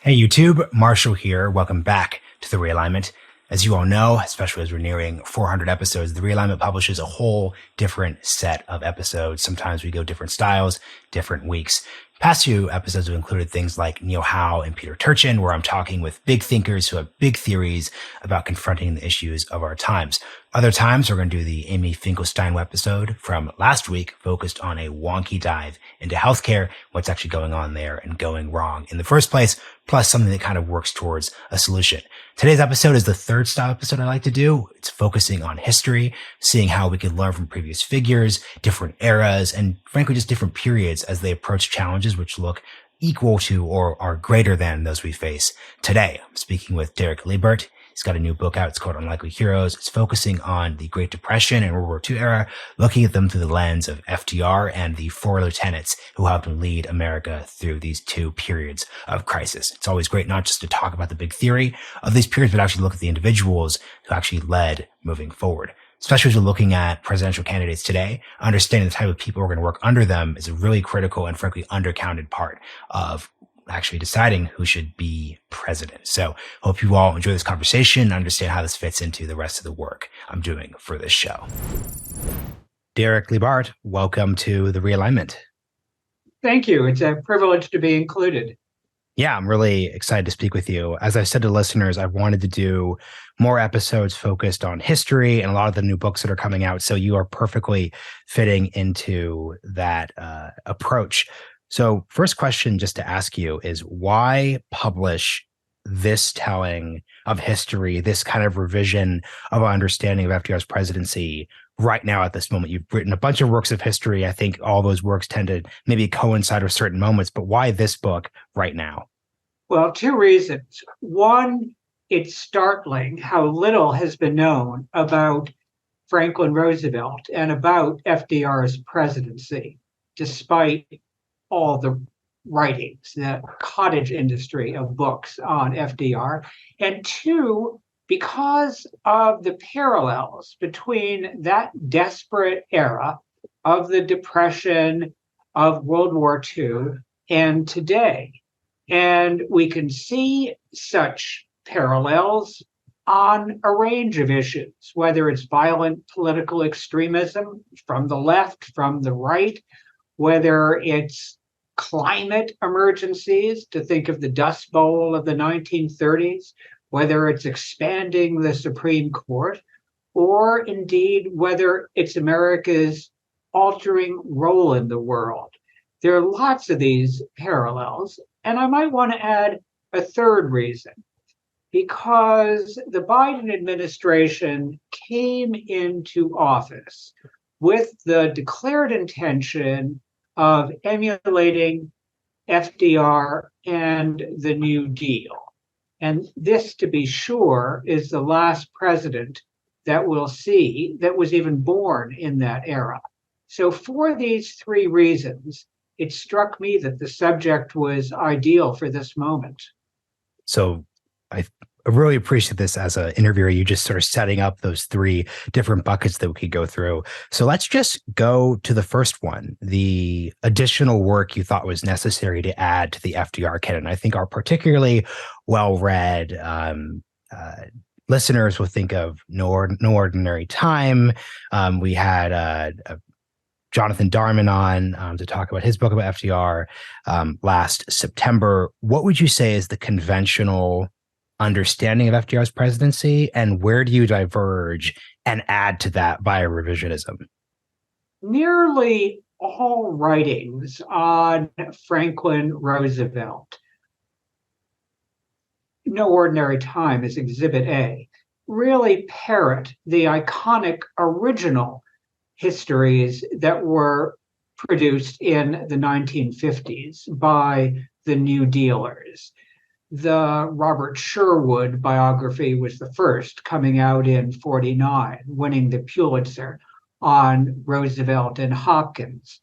Hey YouTube, Marshall here. Welcome back to the Realignment. As you all know, especially as we're nearing 400 episodes, the Realignment publishes a whole different set of episodes. Sometimes we go different styles, different weeks. Past few episodes have included things like Neil Howe and Peter Turchin, where I'm talking with big thinkers who have big theories about confronting the issues of our times. Other times, we're going to do the Amy Finkelstein episode from last week, focused on a wonky dive into healthcare, what's actually going on there and going wrong in the first place, plus something that kind of works towards a solution. Today's episode is the third style episode I like to do. It's focusing on history, seeing how we can learn from previous figures, different eras, and frankly, just different periods as they approach challenges which look equal to or are greater than those we face today. I'm speaking with Leebaert. He's got a new book out. It's called Unlikely Heroes. It's focusing on the Great Depression and World War II era, looking at them through the lens of FDR and the four lieutenants who helped him lead America through these two periods of crisis. It's always great not just to talk about the big theory of these periods, but actually look at the individuals who actually led moving forward. Especially as we're looking at presidential candidates today, understanding the type of people we're going to work under them is a really critical and frankly undercounted part of actually deciding who should be president. So hope you all enjoy this conversation and understand how this fits into the rest of the work I'm doing for this show. Leebaert, welcome to the Realignment. Thank you. It's a privilege to be included. Yeah, I'm really excited to speak with you. As I've said to listeners, I've wanted to do more episodes focused on history and a lot of the new books that are coming out. So you are perfectly fitting into that approach. So first question just to ask you is, why publish this telling of history, this kind of revision of our understanding of FDR's presidency right now at this moment? You've written a bunch of works of history. I think all those works tend to maybe coincide with certain moments, but why this book right now? Well, two reasons. One, it's startling how little has been known about Franklin Roosevelt and about FDR's presidency, despite all the writings, the cottage industry of books on FDR. And two, because of the parallels between that desperate era of the Depression, of World War II, and today. And we can see such parallels on a range of issues, whether it's violent political extremism from the left, from the right, whether it's climate emergencies, to think of the Dust Bowl of the 1930s, whether it's expanding the Supreme Court, or indeed whether it's America's altering role in the world. There are lots of these parallels, and I might want to add a third reason, because the Biden administration came into office with the declared intention of emulating FDR and the New Deal. And this, to be sure, is the last president that we'll see that was even born in that era. So for these three reasons, it struck me that the subject was ideal for this moment. So I really appreciate this as an interviewer, you just sort of setting up those three different buckets that we could go through. So let's just go to the first one, the additional work you thought was necessary to add to the FDR canon. I think our particularly well-read listeners will think of No Ordinary Time. We had Jonathan Darman on to talk about his book about FDR last September. What would you say is the conventional understanding of FDR's presidency, and where do you diverge and add to that via revisionism? Nearly all writings on Franklin Roosevelt, No Ordinary Time is Exhibit A, really parrot the iconic original histories that were produced in the 1950s by the New Dealers. The Robert Sherwood biography was the first, coming out in 1949, winning the Pulitzer on Roosevelt and Hopkins.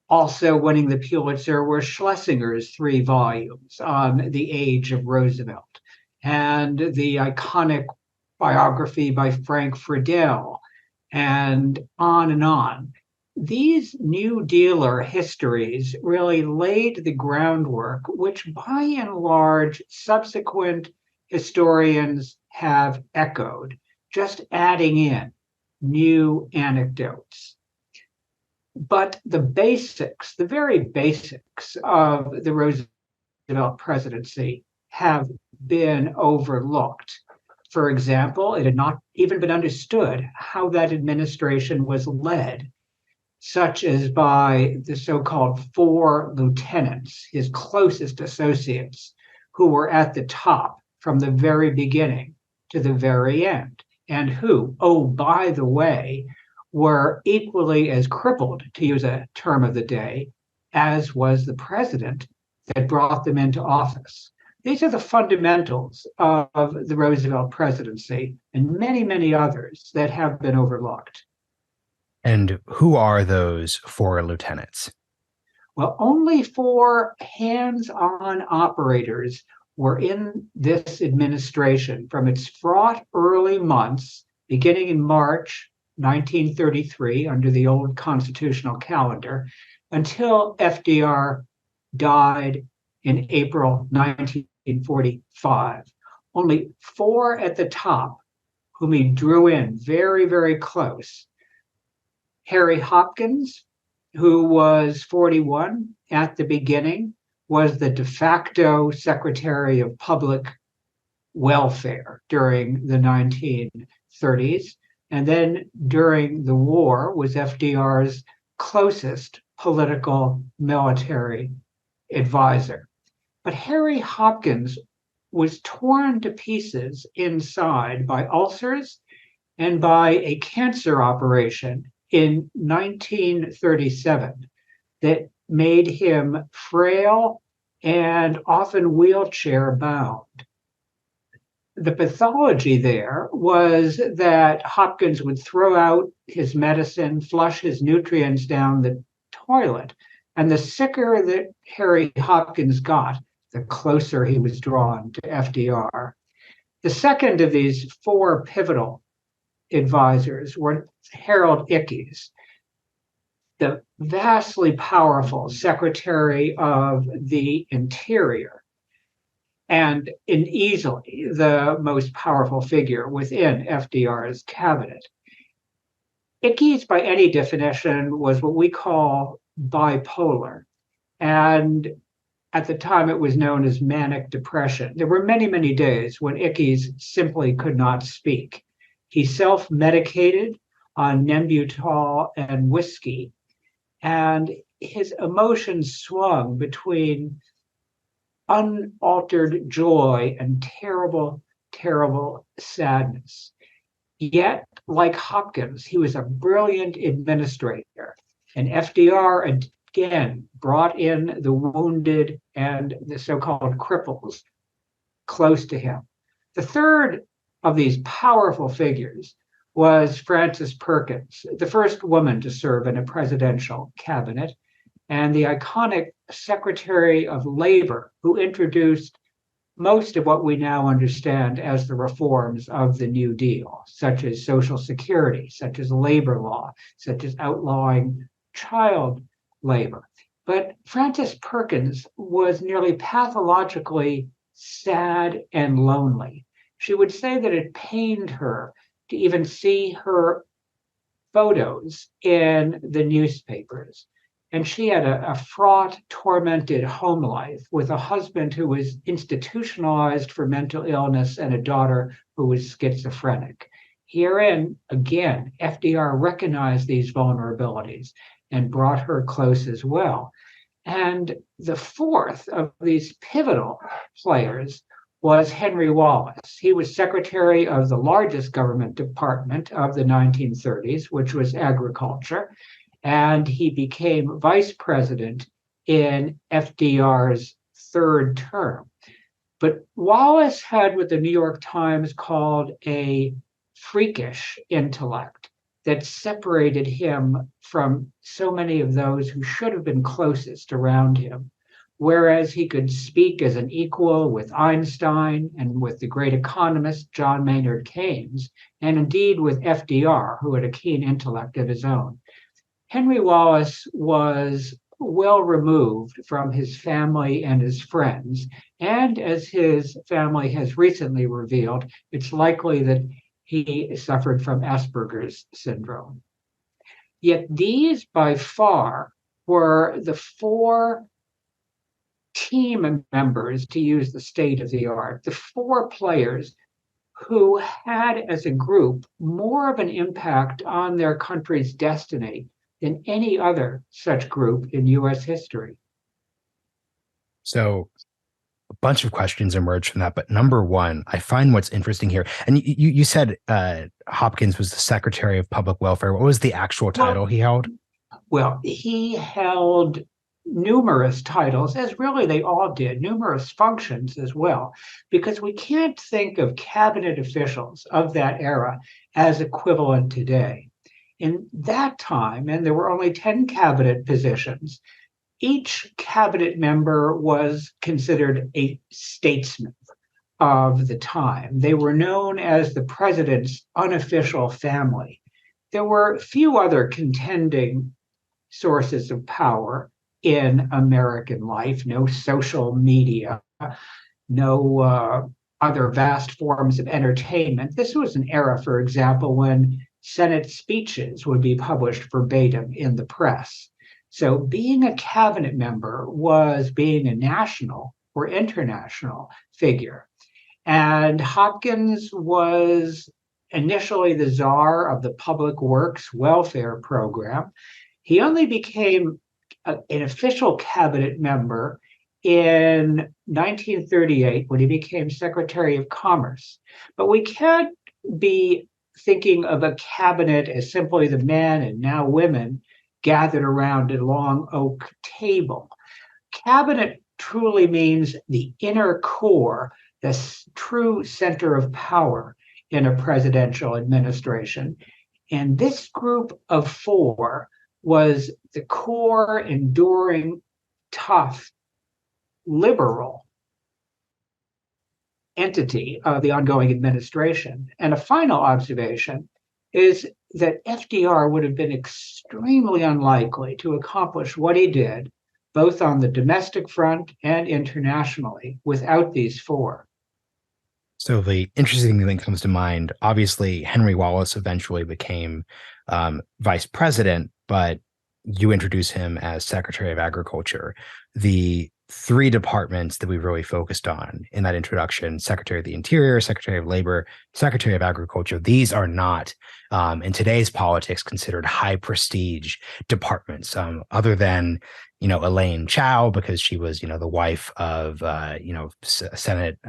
Also winning the Pulitzer were Schlesinger's 3 volumes on the age of Roosevelt, and the iconic biography by Frank Friedel, and on and on. these New Dealer histories really laid the groundwork, which by and large subsequent historians have echoed, just adding in new anecdotes. But the basics, the very basics of the Roosevelt presidency have been overlooked. For example, it had not even been understood how that administration was led, such as by the so-called four lieutenants, his closest associates, who were at the top from the very beginning to the very end, and who, oh, by the way, were equally as crippled, to use a term of the day, as was the president that brought them into office. These are the fundamentals of the Roosevelt presidency and many, many others that have been overlooked. And who are those four lieutenants? Well, only four hands-on operators were in this administration from its fraught early months, beginning in March 1933 under the old constitutional calendar, until FDR died in April 1945. Only four at the top, whom he drew in very, very close. Harry Hopkins, who was 41 at the beginning, was the de facto Secretary of Public Welfare during the 1930s. And then during the war was FDR's closest political military advisor. But Harry Hopkins was torn to pieces inside by ulcers and by a cancer operation in 1937 that made him frail and often wheelchair bound. The pathology there was that Hopkins would throw out his medicine, flush his nutrients down the toilet, and the sicker that Harry Hopkins got, the closer he was drawn to FDR. The second of these four pivotal advisors were Harold Ickes, the vastly powerful Secretary of the Interior, and easily the most powerful figure within FDR's cabinet. Ickes, by any definition, was what we call bipolar. And at the time, it was known as manic depression. There were many, many days when Ickes simply could not speak. He self-medicated on Nembutal and whiskey, and his emotions swung between unaltered joy and terrible, terrible sadness. Yet, like Hopkins, he was a brilliant administrator, and FDR again brought in the wounded and the so-called cripples close to him. The third of these powerful figures was Frances Perkins, the first woman to serve in a presidential cabinet, and the iconic Secretary of Labor, who introduced most of what we now understand as the reforms of the New Deal, such as Social Security, such as labor law, such as outlawing child labor. But Frances Perkins was nearly pathologically sad and lonely. She would say that it pained her to even see her photos in the newspapers. And she had a fraught, tormented home life with a husband who was institutionalized for mental illness and a daughter who was schizophrenic. Herein, again, FDR recognized these vulnerabilities and brought her close as well. And the fourth of these pivotal players was Henry Wallace. He was secretary of the largest government department of the 1930s, which was agriculture. And he became vice president in FDR's third term. But Wallace had what the New York Times called a freakish intellect that separated him from so many of those who should have been closest around him. Whereas he could speak as an equal with Einstein and with the great economist John Maynard Keynes, and indeed with FDR, who had a keen intellect of his own. Henry Wallace was well removed from his family and his friends. And as his family has recently revealed, it's likely that he suffered from Asperger's syndrome. Yet these, by far, were the four team members, to use the state of the art, the four players who had, as a group, more of an impact on their country's destiny than any other such group in US history. So a bunch of questions emerge from that. But number one, I find what's interesting here, and you said Hopkins was the Secretary of Public Welfare. What was the actual title he held? Well, he held numerous titles, as really they all did, numerous functions as well, because we can't think of cabinet officials of that era as equivalent today. In that time, and there were only 10 cabinet positions, each cabinet member was considered a statesman of the time. They were known as the president's unofficial family. There were few other contending sources of power in American life, no social media, no other vast forms of entertainment. This was an era, for example, when Senate speeches would be published verbatim in the press. So being a cabinet member was being a national or international figure. And Hopkins was initially the czar of the Public Works Welfare Program. He only became an official cabinet member in 1938 when he became Secretary of Commerce. But we can't be thinking of a cabinet as simply the men and now women gathered around a long oak table. Cabinet truly means the inner core, the true center of power in a presidential administration. And this group of four was the core, enduring, tough, liberal entity of the ongoing administration. And a final observation is that FDR would have been extremely unlikely to accomplish what he did, both on the domestic front and internationally, without these four. So the interesting thing that comes to mind, obviously, Henry Wallace eventually became vice president, but you introduce him as Secretary of Agriculture. The three departments that we really focused on in that introduction, Secretary of the Interior, Secretary of Labor, Secretary of Agriculture, these are not, in today's politics, considered high prestige departments, other than, Elaine Chao, because she was, the wife of, Senate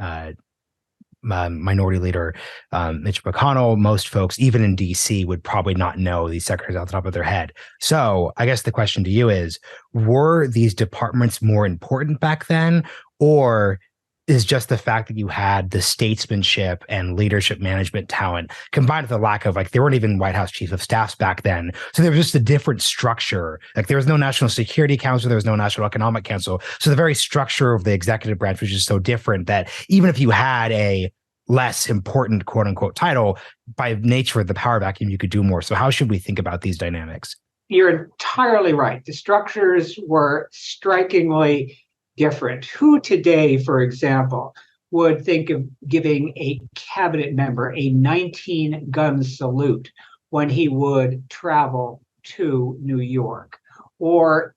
Minority Leader Mitch McConnell. Most folks, even in DC, would probably not know these secretaries off the top of their head. So I guess the question to you is, were these departments more important back then, or is just the fact that you had the statesmanship and leadership management talent combined with the lack of, there weren't even White House chief of staffs back then. So there was just a different structure. There was no National Security Council. There was no National Economic Council. So the very structure of the executive branch was just so different that even if you had a less important quote unquote title, by nature of the power vacuum, you could do more. So how should we think about these dynamics? You're entirely right. The structures were strikingly different. Who today, for example, would think of giving a cabinet member a 19-gun salute when he would travel to New York, or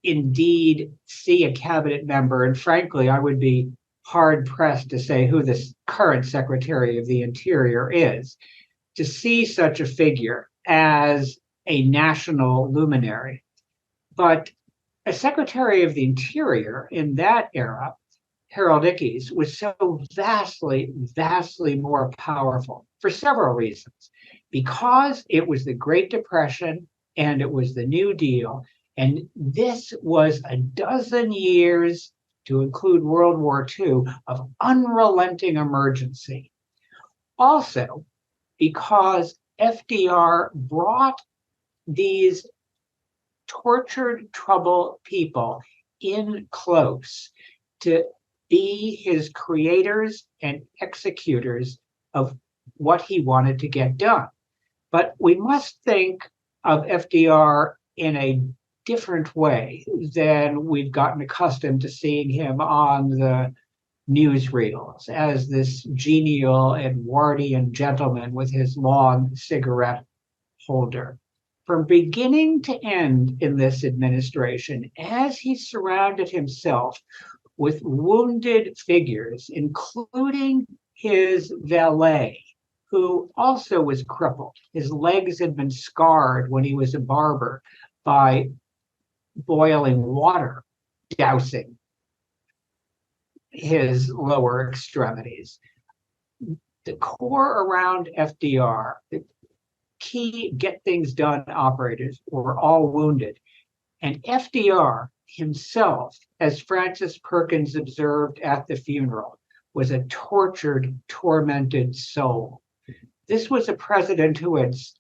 indeed see a cabinet member? And frankly, I would be hard-pressed to say who the current Secretary of the Interior is, to see such a figure as a national luminary. But a Secretary of the Interior in that era, Harold Ickes, was so vastly, vastly more powerful for several reasons. Because it was the Great Depression and it was the New Deal, and this was a dozen years, to include World War II, of unrelenting emergency. Also, because FDR brought these tortured, troubled people in close to be his creators and executors of what he wanted to get done. But we must think of FDR in a different way than we've gotten accustomed to seeing him on the newsreels as this genial Edwardian gentleman with his long cigarette holder. From beginning to end in this administration, as he surrounded himself with wounded figures, including his valet, who also was crippled. His legs had been scarred when he was a barber by boiling water, dousing his lower extremities. The core around FDR, the key get things done operators, were all wounded. And FDR himself, as Francis Perkins observed at the funeral, was a tortured, tormented soul. This was a president who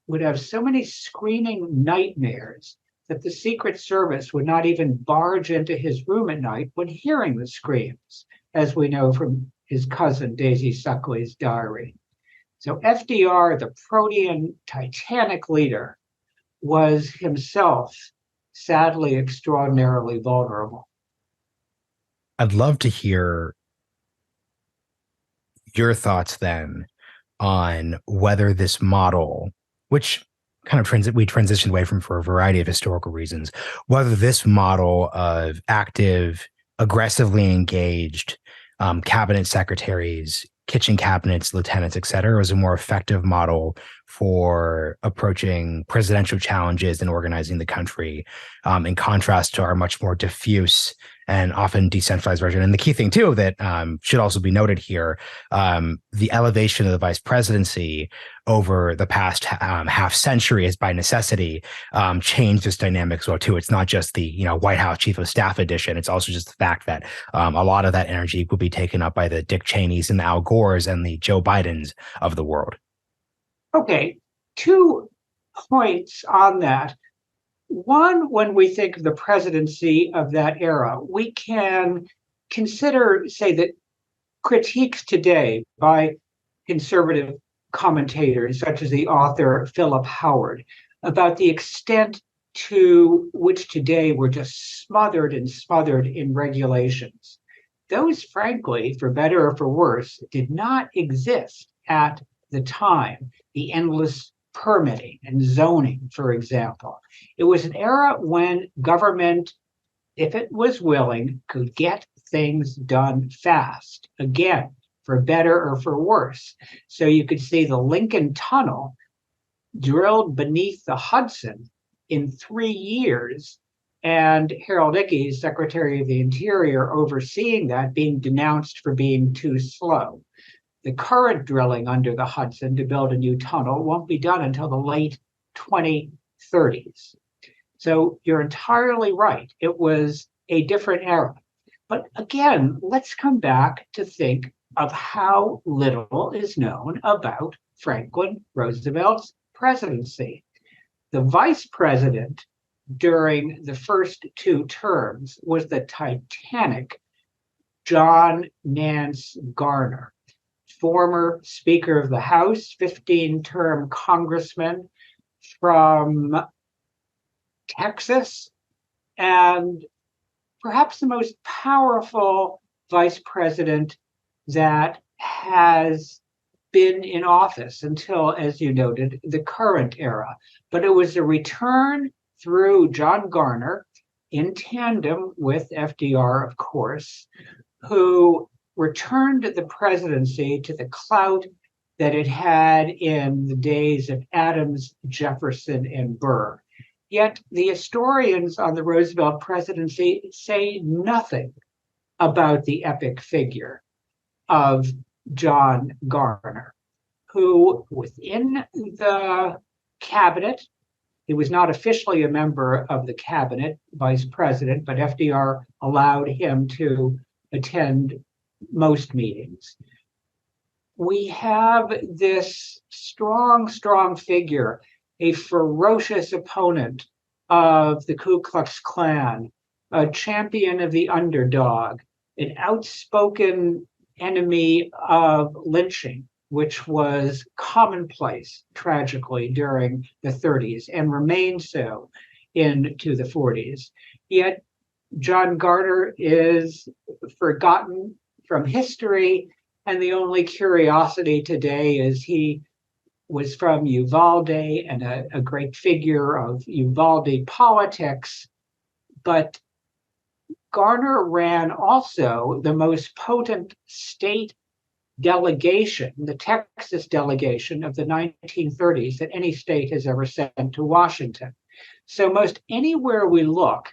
would have so many screaming nightmares that the Secret Service would not even barge into his room at night when hearing the screams, as we know from his cousin Daisy Suckley's diary. So FDR, the protean titanic leader, was himself sadly extraordinarily vulnerable. I'd love to hear your thoughts then on whether this model, which kind of we transitioned away from for a variety of historical reasons, whether this model of active, aggressively engaged cabinet secretaries, kitchen cabinets, lieutenants, et cetera, was a more effective model for approaching presidential challenges and organizing the country, in contrast to our much more diffuse and often decentralized version. And the key thing, too, that should also be noted here, the elevation of the vice presidency over the past half century has by necessity changed this dynamic as well, too. It's not just the White House Chief of Staff edition. It's also just the fact that a lot of that energy will be taken up by the Dick Cheneys and the Al Gores and the Joe Bidens of the world. Okay, 2 points on that. One, when we think of the presidency of that era, we can consider, say, that critiques today by conservative commentators, such as the author Philip Howard, about the extent to which today we're just smothered in regulations. Those, frankly, for better or for worse, did not exist at the time. The endless permitting and zoning, for example. It was an era when government, if it was willing, could get things done fast. Again, for better or for worse. So you could see the Lincoln Tunnel drilled beneath the Hudson in 3 years, and Harold Ickes, Secretary of the Interior, overseeing that, being denounced for being too slow. The current drilling under the Hudson to build a new tunnel won't be done until the late 2030s. So you're entirely right. It was a different era. But again, let's come back to think of how little is known about Franklin Roosevelt's presidency. The vice president during the first 2 terms was the titanic John Nance Garner, former Speaker of the House, 15-term congressman from Texas, and perhaps the most powerful vice president that has been in office until, as you noted, the current era. But it was a return through John Garner, in tandem with FDR, of course, who returned the presidency to the clout that it had in the days of Adams, Jefferson, and Burr. Yet the historians on the Roosevelt presidency say nothing about the epic figure of John Garner, who within the cabinet, he was not officially a member of the cabinet, vice president, but FDR allowed him to attend most meetings. We have this strong figure, a ferocious opponent of the Ku Klux Klan, a champion of the underdog, an outspoken enemy of lynching, which was commonplace, tragically, during the 30s and remained so into the 40s. Yet John Garner is forgotten from history, and the only curiosity today is he was from Uvalde and a great figure of Uvalde politics. But Garner ran also the most potent state delegation, the Texas delegation of the 1930s that any state has ever sent to Washington. So most anywhere we look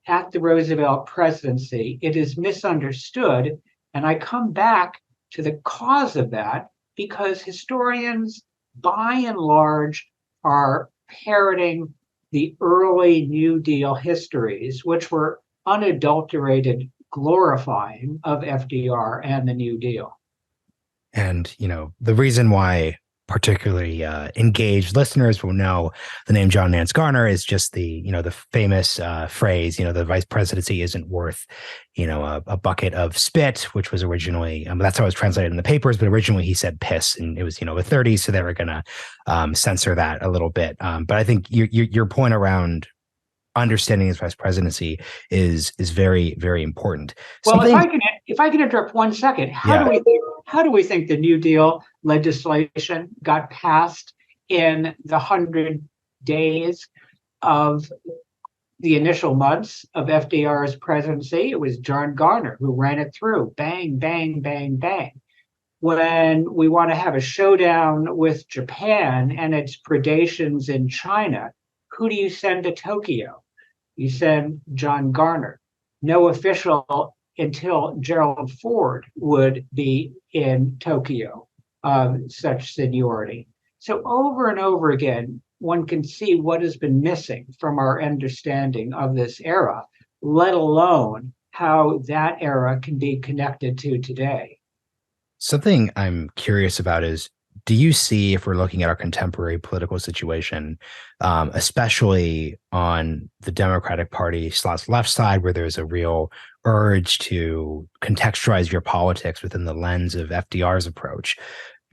at the Roosevelt presidency, it is misunderstood. And I come back to the cause of that because historians, by and large, are parroting the early New Deal histories, which were unadulterated glorifying of FDR and the New Deal. And, the reason why particularly engaged listeners will know the name John Nance Garner is just the famous phrase, the vice presidency isn't worth, a bucket of spit, which was originally, that's how it was translated in the papers, but originally he said piss, and it was, the 30s. So they were going to censor that a little bit. But I think your point around understanding his vice presidency is very, very important. Well, if I can interrupt 1 second, how do we think the New Deal legislation got passed in the 100 days of the initial months of FDR's presidency? It was John Garner who ran it through. Bang, bang, bang, bang. When we want to have a showdown with Japan and its predations in China, who do you send to Tokyo? You send John Garner. No official until Gerald Ford would be in Tokyo of such seniority. So over and over again, one can see what has been missing from our understanding of this era, let alone how that era can be connected to today. Something I'm curious about is, do you see, if we're looking at our contemporary political situation, especially on the Democratic Party / left side, where there's a real urge to contextualize your politics within the lens of FDR's approach,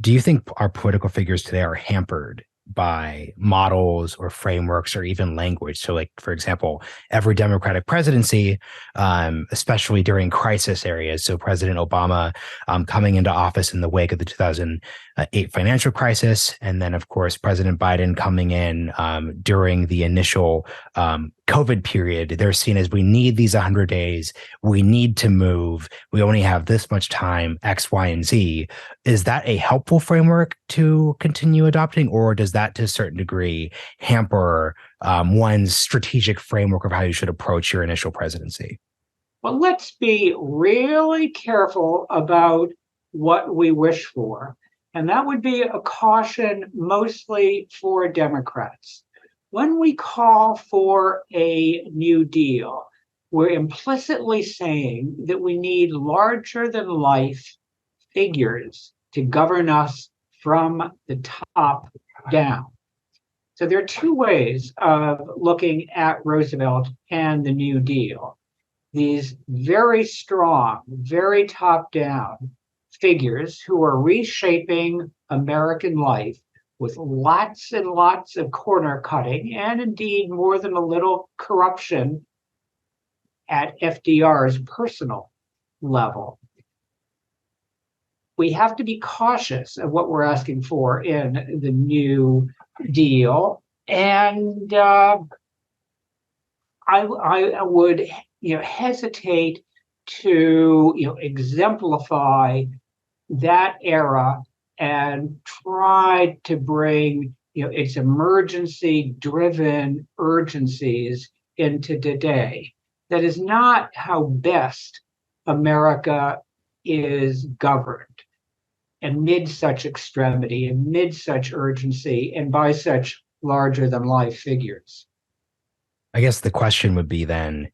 do you think our political figures today are hampered by models or frameworks or even language? So, like, for example, every Democratic presidency, especially during crisis areas, so President Obama coming into office in the wake of the 2008 financial crisis, and then, of course, President Biden coming in during the initial COVID period, they're seen as, we need these 100 days, we need to move, we only have this much time, X, Y, and Z. Is that a helpful framework to continue adopting, or does that to a certain degree hamper one's strategic framework of how you should approach your initial presidency? Well, let's be really careful about what we wish for. And that would be a caution mostly for Democrats. When we call for a New Deal, we're implicitly saying that we need larger than life figures to govern us from the top down. So there are two ways of looking at Roosevelt and the New Deal. These very strong, very top-down figures who are reshaping American life with lots and lots of corner cutting, and indeed more than a little corruption at FDR's personal level. We have to be cautious of what we're asking for in the New Deal. And I would hesitate to exemplify that era and try to bring its emergency-driven urgencies into today. That is not how best America is governed, amid such extremity, amid such urgency, and by such larger-than-life figures. I guess the question would be then,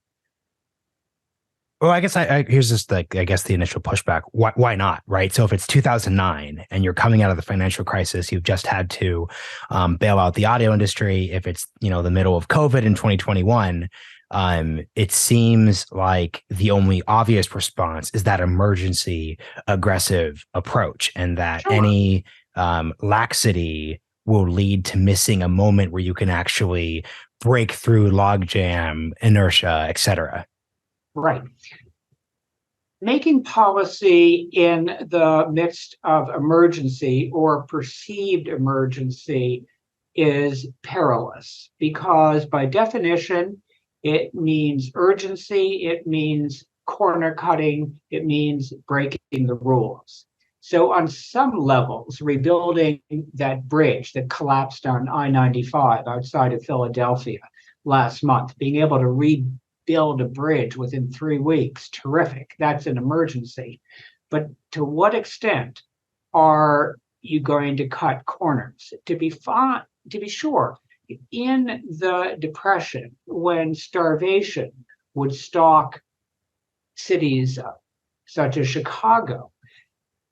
well, I guess here's just the initial pushback. Why not, right? So if it's 2009 and you're coming out of the financial crisis, you've just had to bail out the audio industry. If it's the middle of COVID in 2021, it seems like the only obvious response is that emergency aggressive approach, and that any laxity will lead to missing a moment where you can actually break through logjam, inertia, etc. Right. Making policy in the midst of emergency or perceived emergency is perilous because, by definition, it means urgency, it means corner cutting, it means breaking the rules. So, on some levels, rebuilding that bridge that collapsed on I-95 outside of Philadelphia last month, being able to rebuild a bridge within 3 weeks, terrific. That's an emergency. But to what extent are you going to cut corners? To be sure, in the Depression, when starvation would stalk cities such as Chicago,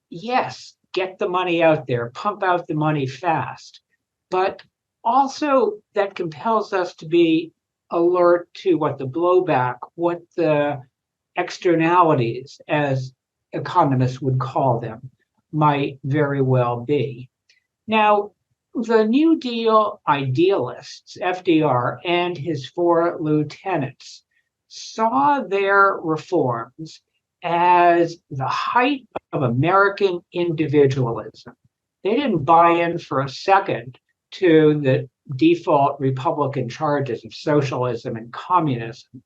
yes, get the money out there, pump out the money fast. But also that compels us to be alert to what the blowback, what the externalities, as economists would call them, might very well be. Now, the New Deal idealists, FDR and his 4 lieutenants, saw their reforms as the height of American individualism. They didn't buy in for a second to the default Republican charges of socialism and communism.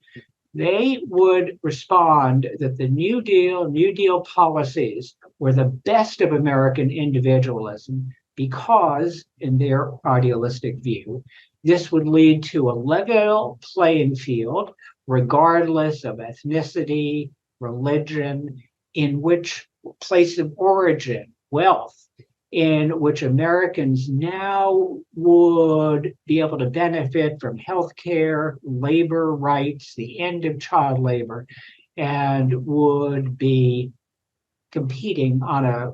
They would respond that the New Deal policies were the best of American individualism because, in their idealistic view, this would lead to a level playing field, regardless of ethnicity, religion, in which place of origin, wealth, in which Americans now would be able to benefit from health care, labor rights, the end of child labor, and would be competing on a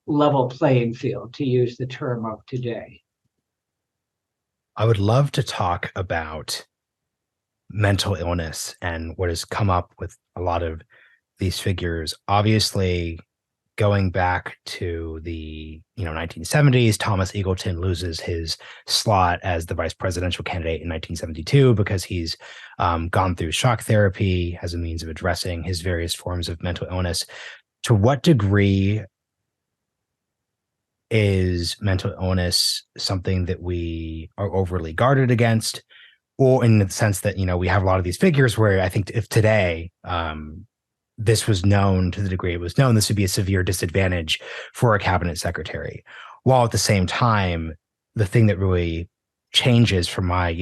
level playing field, to use the term of today. I would love to talk about mental illness and what has come up with a lot of these figures. Obviously, going back to the 1970s, Thomas Eagleton loses his slot as the vice presidential candidate in 1972 because he's gone through shock therapy as a means of addressing his various forms of mental illness. To what degree is mental illness something that we are overly guarded against, or in the sense that, we have a lot of these figures where I think if today this was known to the degree it was known, this would be a severe disadvantage for a cabinet secretary. While at the same time, the thing that really changes from my,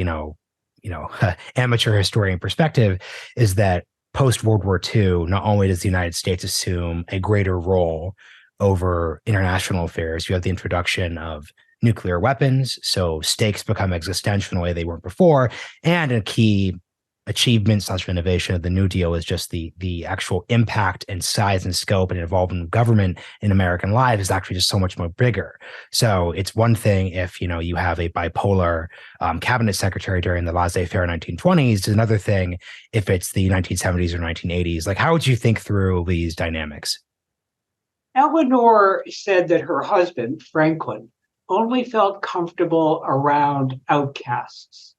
amateur historian perspective is that post World War II, not only does the United States assume a greater role over international affairs, you have the introduction of nuclear weapons. So stakes become existential in a way they weren't before. And a key achievement / innovation of the New Deal is just the actual impact and size and scope and involvement of government in American life is actually just so much more bigger. So it's one thing if, you have a bipolar cabinet secretary during the laissez-faire 1920s. It's another thing if it's the 1970s or 1980s. Like, how would you think through these dynamics? Eleanor said that her husband, Franklin, only felt comfortable around outcasts.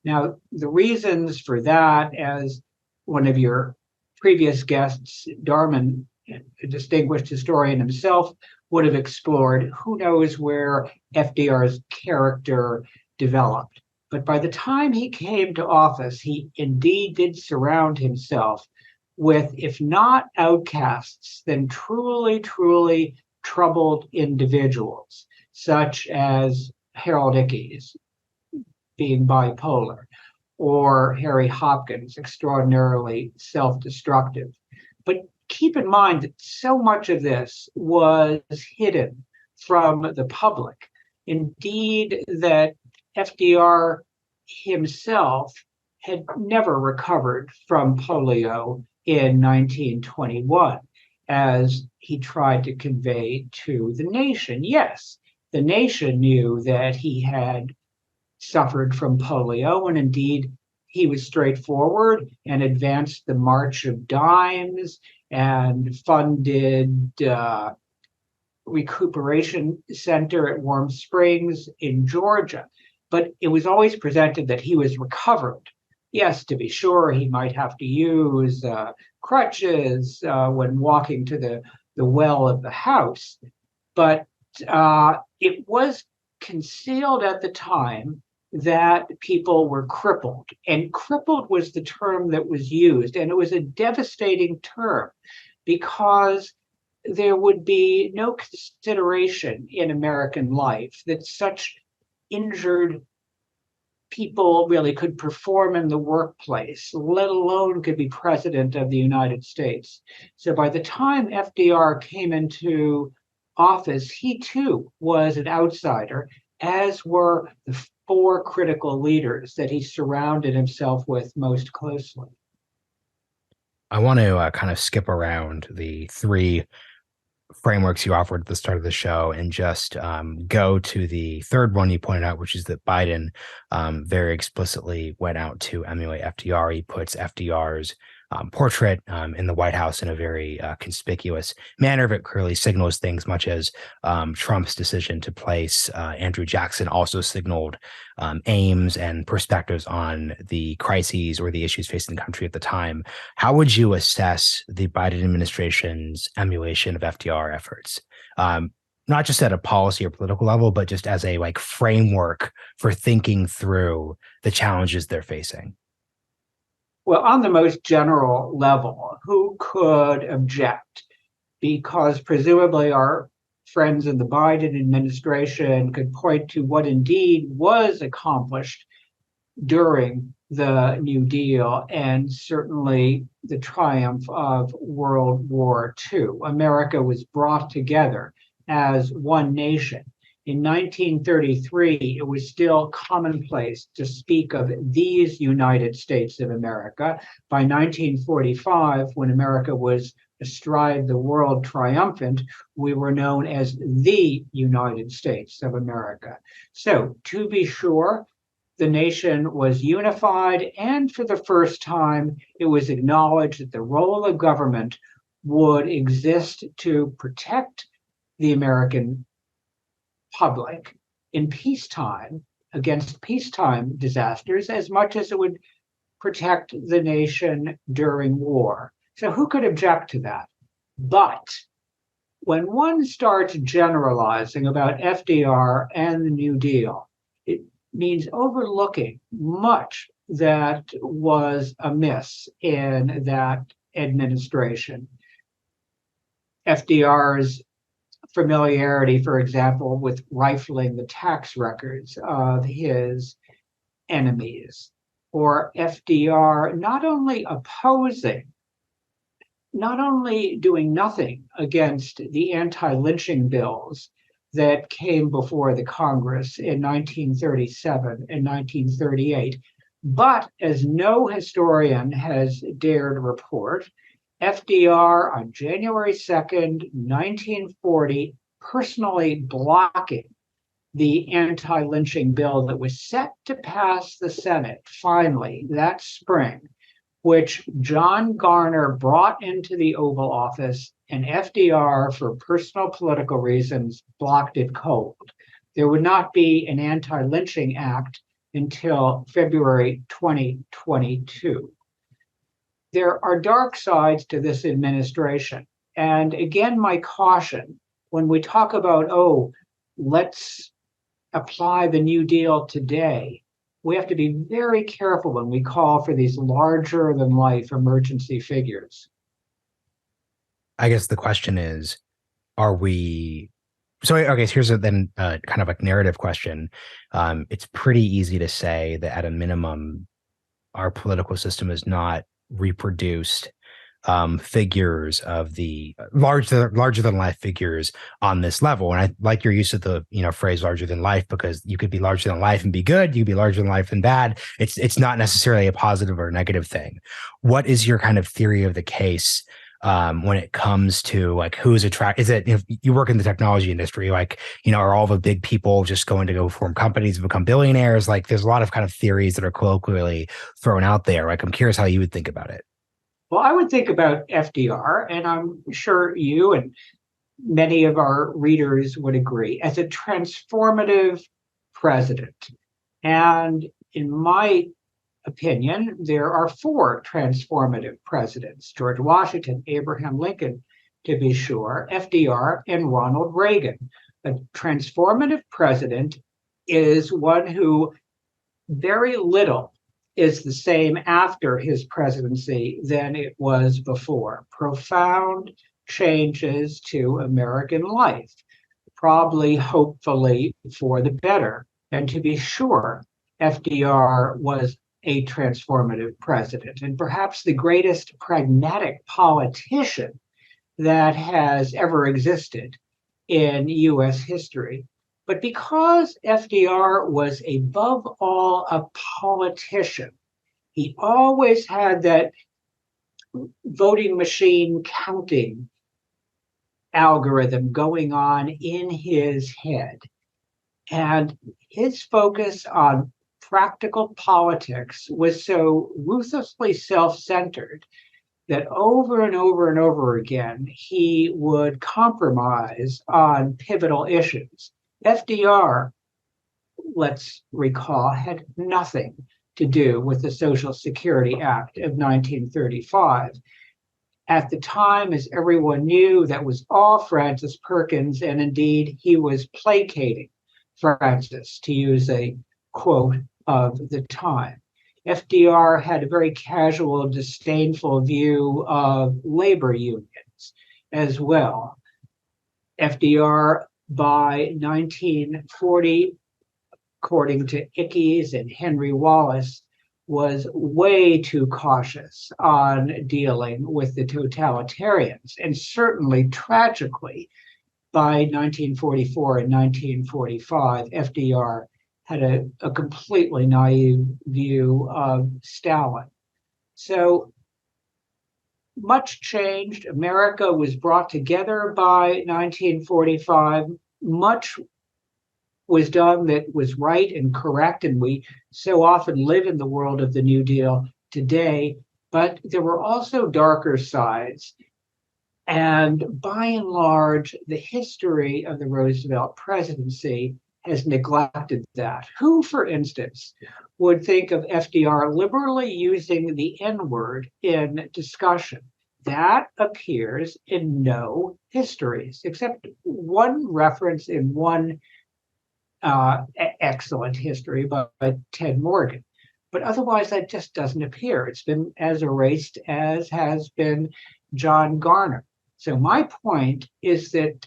Now, the reasons for that, as one of your previous guests, Darman, a distinguished historian himself, would have explored, who knows where FDR's character developed. But by the time he came to office, he indeed did surround himself with, if not outcasts, then truly, truly troubled individuals, such as Harold Ickes, being bipolar, or Harry Hopkins, extraordinarily self-destructive. But keep in mind that so much of this was hidden from the public. Indeed, that FDR himself had never recovered from polio in 1921, as he tried to convey to the nation. Yes, the nation knew that he had suffered from polio, and indeed he was straightforward and advanced the March of Dimes and funded recuperation center at Warm Springs in Georgia. but it was always presented that he was recovered. Yes, to be sure, he might have to use crutches when walking to the well of the house, but it was concealed at the time that people were crippled. And crippled was the term that was used. And it was a devastating term because there would be no consideration in American life that such injured people really could perform in the workplace, let alone could be president of the United States. So by the time FDR came into office, he too was an outsider, as were the four critical leaders that he surrounded himself with most closely. I want to kind of skip around the three frameworks you offered at the start of the show and just go to the third one you pointed out, which is that Biden very explicitly went out to emulate FDR. He puts FDR's portrait in the White House in a very conspicuous manner that clearly signals things, much as Trump's decision to place Andrew Jackson also signaled aims and perspectives on the crises or the issues facing the country at the time. How would you assess the Biden administration's emulation of FDR efforts? Not just at a policy or political level, but just as a framework for thinking through the challenges they're facing. Well, on the most general level, who could object? Because presumably our friends in the Biden administration could point to what indeed was accomplished during the New Deal and certainly the triumph of World War II. America was brought together as one nation. In 1933, it was still commonplace to speak of these United States of America. By 1945, when America was astride the world triumphant, we were known as the United States of America. So, to be sure, the nation was unified, and for the first time, it was acknowledged that the role of government would exist to protect the American public in peacetime against peacetime disasters as much as it would protect the nation during war. So who could object to that? But when one starts generalizing about FDR and the New Deal, it means overlooking much that was amiss in that administration. FDR's familiarity, for example, with rifling the tax records of his enemies, or FDR not only doing nothing against the anti-lynching bills that came before the Congress in 1937 and 1938, but as no historian has dared report, FDR on January 2nd, 1940, personally blocking the anti-lynching bill that was set to pass the Senate finally that spring, which John Garner brought into the Oval Office, and FDR, for personal political reasons, blocked it cold. There would not be an anti-lynching act until February 2022. There are dark sides to this administration. And again, my caution, when we talk about, let's apply the New Deal today, we have to be very careful when we call for these larger than life emergency figures. I guess the question is, are we... So, okay, so here's kind of a narrative question. It's pretty easy to say that at a minimum, our political system is not reproduced figures of the larger than life figures on this level. And I like your use of the phrase larger than life, because you could be larger than life and be good. You could be larger than life and bad. It's not necessarily a positive or negative thing. What is your kind of theory of the case when it comes to who's attracted? Is it, you work in the technology industry, are all the big people just going to go form companies and become billionaires? There's a lot of kind of theories that are colloquially thrown out there. I'm curious how you would think about it. Well, I would think about FDR, and I'm sure you and many of our readers would agree, as a transformative president. And in my opinion, there are four transformative presidents: George Washington, Abraham Lincoln, to be sure, FDR, and Ronald Reagan. A transformative president is one who very little is the same after his presidency than it was before. Profound changes to American life, probably, hopefully, for the better. And to be sure, FDR was a transformative president and perhaps the greatest pragmatic politician that has ever existed in US history. But because FDR was above all a politician, he always had that voting machine counting algorithm going on in his head. And his focus on practical politics was so ruthlessly self-centered that over and over and over again, he would compromise on pivotal issues. FDR, let's recall, had nothing to do with the Social Security Act of 1935. At the time, as everyone knew, that was all Francis Perkins, and indeed he was placating Francis, to use a quote of the time. FDR had a very casual, disdainful view of labor unions as well. FDR, by 1940, according to Ickes and Henry Wallace, was way too cautious on dealing with the totalitarians. And certainly, tragically, by 1944 and 1945, FDR had a completely naive view of Stalin. So much changed. America was brought together by 1945. Much was done that was right and correct, and we so often live in the world of the New Deal today. But there were also darker sides. And by and large, the history of the Roosevelt presidency has neglected that. Who, for instance, would think of FDR liberally using the N-word in discussion? That appears in no histories, except one reference in one excellent history by Ted Morgan. But otherwise, that just doesn't appear. It's been as erased as has been John Garner. So my point is that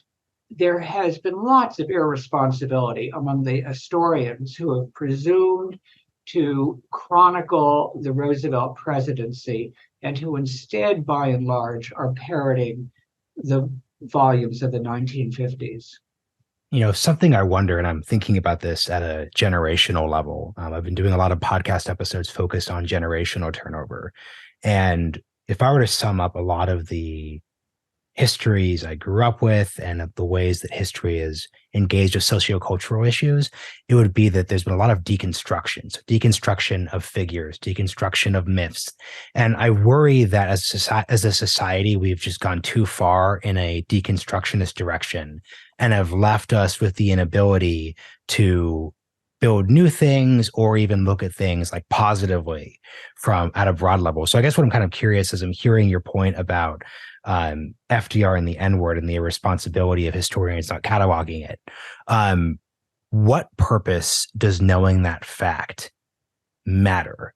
there has been lots of irresponsibility among the historians who have presumed to chronicle the Roosevelt presidency and who instead, by and large, are parroting the volumes of the 1950s. You know, something I wonder, and I'm thinking about this at a generational level. I've been doing a lot of podcast episodes focused on generational turnover. And if I were to sum up a lot of the histories I grew up with and the ways that history is engaged with sociocultural issues, it would be that there's been a lot of deconstruction. So deconstruction of figures, deconstruction of myths. And I worry that as a society, we've just gone too far in a deconstructionist direction and have left us with the inability to build new things or even look at things like positively from at a broad level. So I guess what I'm kind of curious is I'm hearing your point about FDR and the N-word and the irresponsibility of historians not cataloging it. What purpose does knowing that fact matter?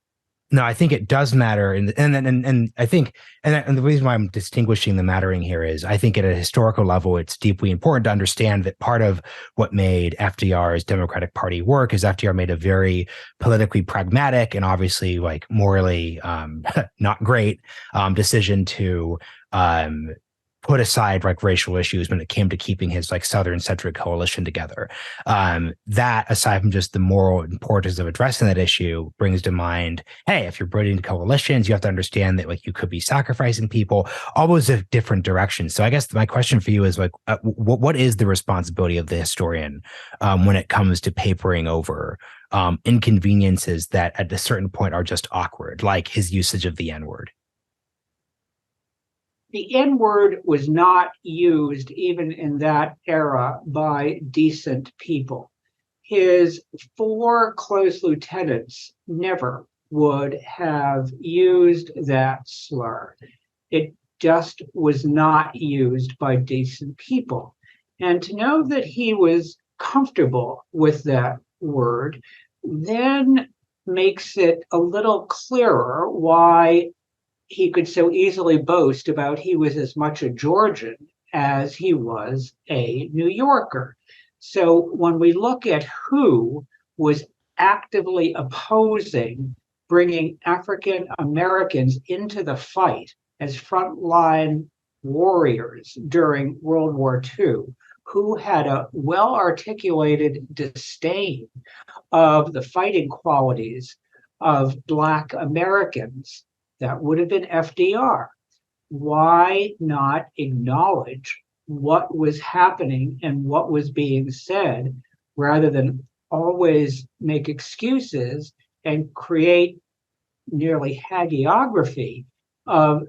No, I think it does matter, and I think, and the reason why I'm distinguishing the mattering here is I think at a historical level, it's deeply important to understand that part of what made FDR's Democratic Party work is FDR made a very politically pragmatic and obviously like morally not great decision to put aside like racial issues when it came to keeping his like Southern-centric coalition together. That, aside from just the moral importance of addressing that issue, brings to mind, hey, if you're building coalitions, you have to understand that like you could be sacrificing people, all those different directions. So I guess my question for you is like, what is the responsibility of the historian when it comes to papering over inconveniences that at a certain point are just awkward, like his usage of the N-word? The N-word was not used even in that era by decent people. his four close lieutenants never would have used that slur. It just was not used by decent people. And to know that he was comfortable with that word then makes it a little clearer why he could so easily boast about he was as much a Georgian as he was a New Yorker. So when we look at who was actively opposing bringing African Americans into the fight as frontline warriors during World War II, who had a well-articulated disdain of the fighting qualities of Black Americans, that would have been FDR. Why not acknowledge what was happening and what was being said rather than always make excuses and create nearly hagiography of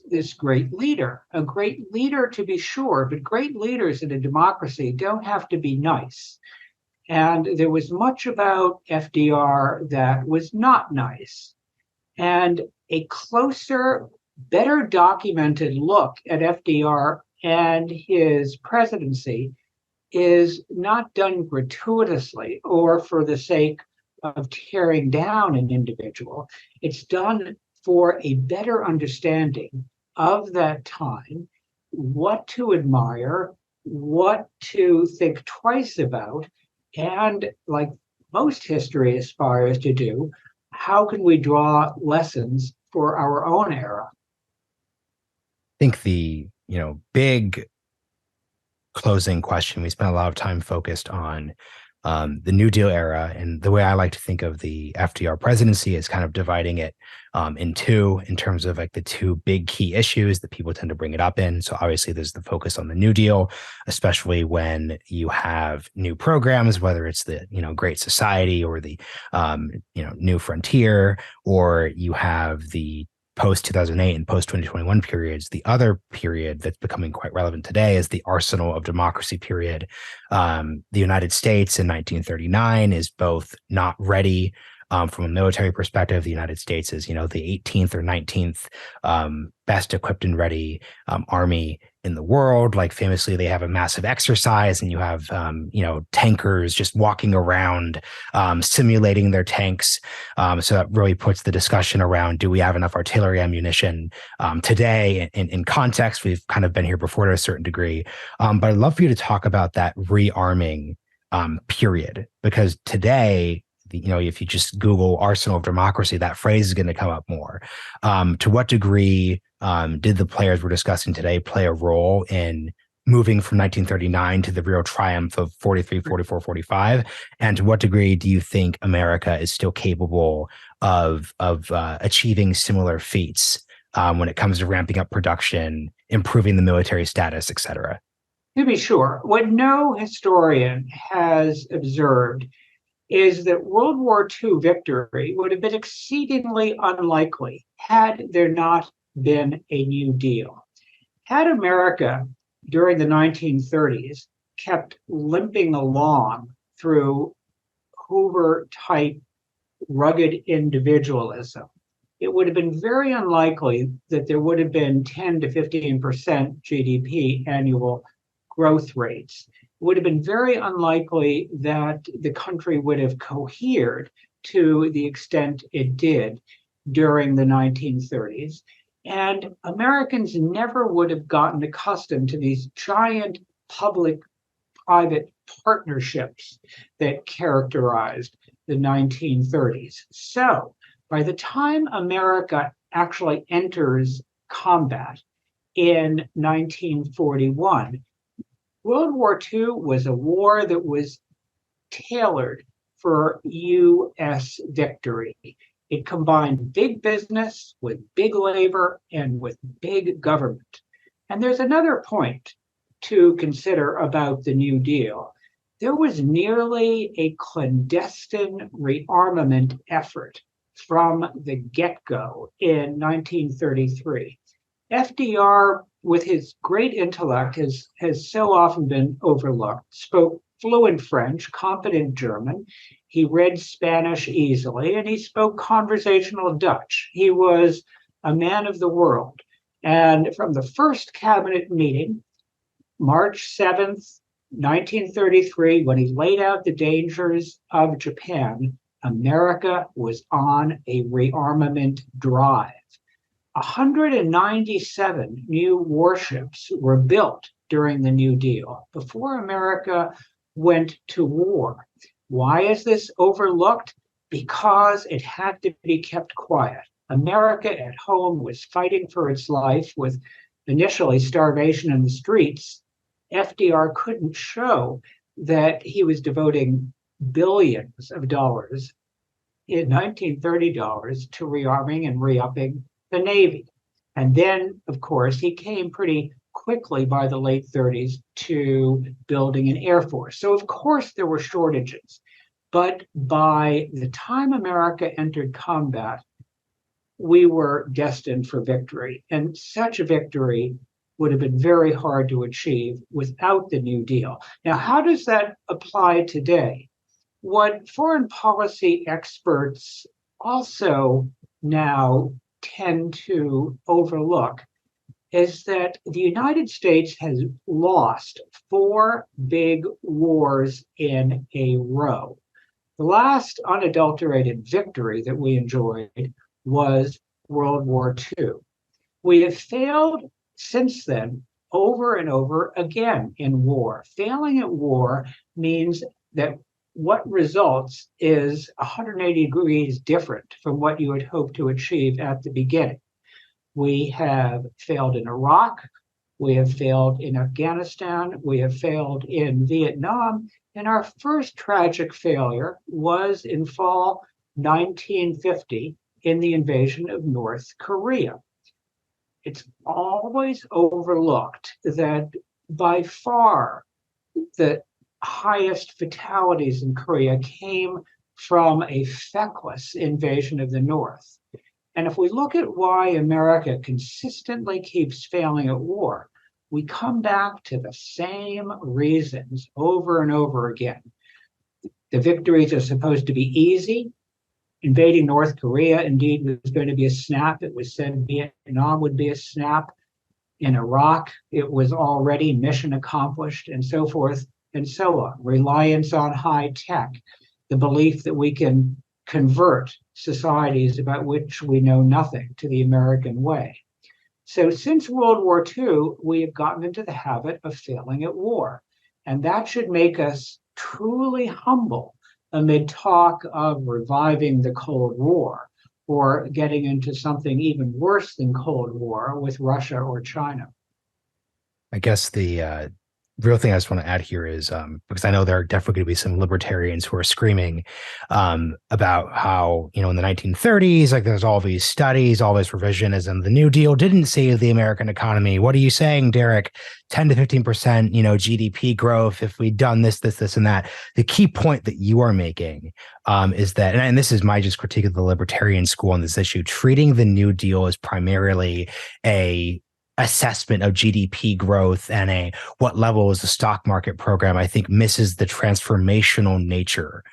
this great leader? A great leader, to be sure, but great leaders in a democracy don't have to be nice. And there was much about FDR that was not nice. And a closer, better documented look at FDR and his presidency is not done gratuitously or for the sake of tearing down an individual. It's done for a better understanding of that time, what to admire, what to think twice about, and like most history aspires to do, how can we draw lessons for our own era? I think the, big closing question, we spent a lot of time focused on the New Deal era. And the way I like to think of the FDR presidency is kind of dividing it in two, in terms of like the two big key issues that people tend to bring it up in. So obviously there's the focus on the New Deal, especially when you have new programs, whether it's the, Great Society or the, New Frontier, or you have the post 2008 and post 2021 periods. The other period that's becoming quite relevant today is the arsenal of democracy period. The United States in 1939 is both not ready from a military perspective. The United States is, the 18th or 19th best equipped and ready army in the world. Like famously, they have a massive exercise, and you have, tankers just walking around, simulating their tanks. So that really puts the discussion around, do we have enough artillery ammunition today? In context, we've kind of been here before to a certain degree. But I'd love for you to talk about that rearming period, because today, if you just Google arsenal of democracy, that phrase is going to come up more. To what degree did the players we're discussing today play a role in moving from 1939 to the real triumph of 43, 44, 45? And to what degree do you think America is still capable of achieving similar feats when it comes to ramping up production, improving the military status, et cetera? To be sure, what no historian has observed is that World War II victory would have been exceedingly unlikely had there not been a New Deal. Had America during the 1930s kept limping along through Hoover-type rugged individualism, it would have been very unlikely that there would have been 10 to 15% GDP annual growth rates. It would have been very unlikely that the country would have cohered to the extent it did during the 1930s. And Americans never would have gotten accustomed to these giant public-private partnerships that characterized the 1930s. So by the time America actually enters combat in 1941, World War II was a war that was tailored for U.S. victory. It combined big business with big labor and with big government. And there's another point to consider about the New Deal. There was nearly a clandestine rearmament effort from the get-go in 1933. FDR, with his great intellect, has so often been overlooked, spoke fluent French, competent German. He read Spanish easily, and he spoke conversational Dutch. He was a man of the world. And from the first cabinet meeting, March 7th, 1933, when he laid out the dangers of Japan, America was on a rearmament drive. 197 new warships were built during the New Deal before America went to war. Why is this overlooked? Because it had to be kept quiet. America at home was fighting for its life with initially starvation in the streets. FDR couldn't show that he was devoting billions of dollars in 1930 dollars to rearming and re-upping the Navy. And then, of course, he came pretty quickly by the late 30s to building an Air Force. So, of course, there were shortages. But by the time America entered combat, we were destined for victory. And such a victory would have been very hard to achieve without the New Deal. Now, how does that apply today? What foreign policy experts also now tend to overlook is that the United States has lost 4 big wars in a row. The last unadulterated victory that we enjoyed was World War II. We have failed since then over and over again in war. Failing at war means that what results is 180 degrees different from what you had hoped to achieve at the beginning. We have failed in Iraq, we have failed in Afghanistan, we have failed in Vietnam, and our first tragic failure was in fall 1950 in the invasion of North Korea. It's always overlooked that by far the highest fatalities in Korea came from a feckless invasion of the North. And if we look at why America consistently keeps failing at war, we come back to the same reasons over and over again. The victories are supposed to be easy. Invading North Korea, indeed, was going to be a snap. It was said Vietnam would be a snap. In Iraq, it was already mission accomplished, and so forth and so on. Reliance on high tech, the belief that we can convert societies about which we know nothing to the American way. So since World War II, we have gotten into the habit of failing at war. And that should make us truly humble amid talk of reviving the Cold War or getting into something even worse than Cold War with Russia or China. I guess the real thing I just want to add here is because I know there are definitely going to be some libertarians who are screaming about how, in the 1930s, like there's all these studies, all this revisionism. The New Deal didn't save the American economy. What are you saying, Derek? 10 to 15%, GDP growth if we'd done this, and that. The key point that you are making is that, and this is my just critique of the libertarian school on this issue, treating the New Deal as primarily a assessment of GDP growth and what level is the stock market program, I think misses the transformational nature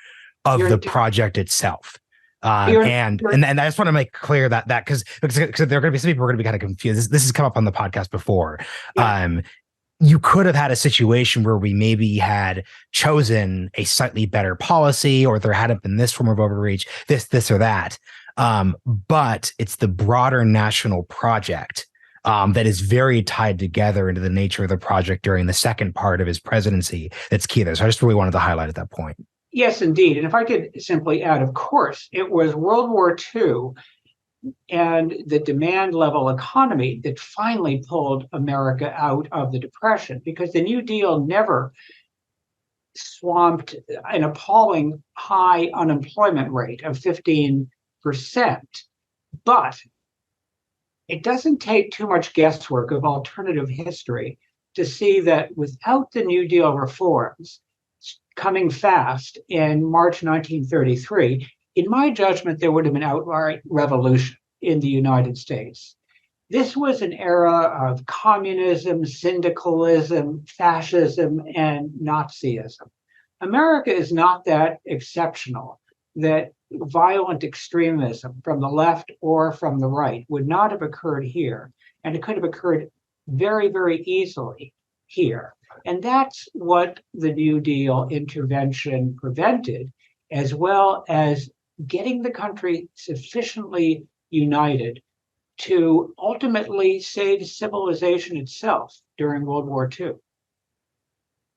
of the project itself. And I just want to make clear that because there are going to be some people who are going to be kind of confused. This has come up on the podcast before. Yeah. You could have had a situation where we maybe had chosen a slightly better policy, or there hadn't been this form of overreach, this or that. But it's the broader national project that is very tied together into the nature of the project during the second part of his presidency that's key there. So I just really wanted to highlight at that point. Yes, indeed. And if I could simply add, of course, it was World War II and the demand level economy that finally pulled America out of the Depression, because the New Deal never swamped an appalling high unemployment rate of 15%. But it doesn't take too much guesswork of alternative history to see that without the New Deal reforms coming fast in March 1933, in my judgment, there would have been outright revolution in the United States. This was an era of communism, syndicalism, fascism, and Nazism. America is not that exceptional that violent extremism from the left or from the right would not have occurred here. And it could have occurred very, very easily here. And that's what the New Deal intervention prevented, as well as getting the country sufficiently united to ultimately save civilization itself during World War II.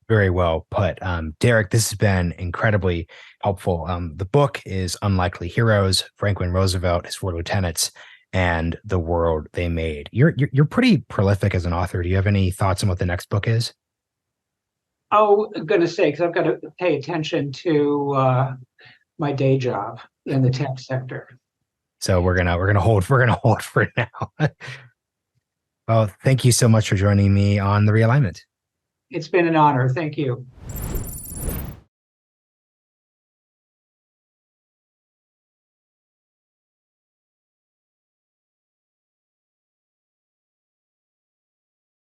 Very well put. Derek, this has been incredibly helpful. The book is Unlikely Heroes, Franklin Roosevelt, His Four Lieutenants, and the World They Made. You're pretty prolific as an author. Do you have any thoughts on what the next book is? Oh, I'm going to say, because I've got to pay attention to my day job in the tech sector. So we're gonna hold for now. Well, thank you so much for joining me on the Realignment. It's been an honor. Thank you.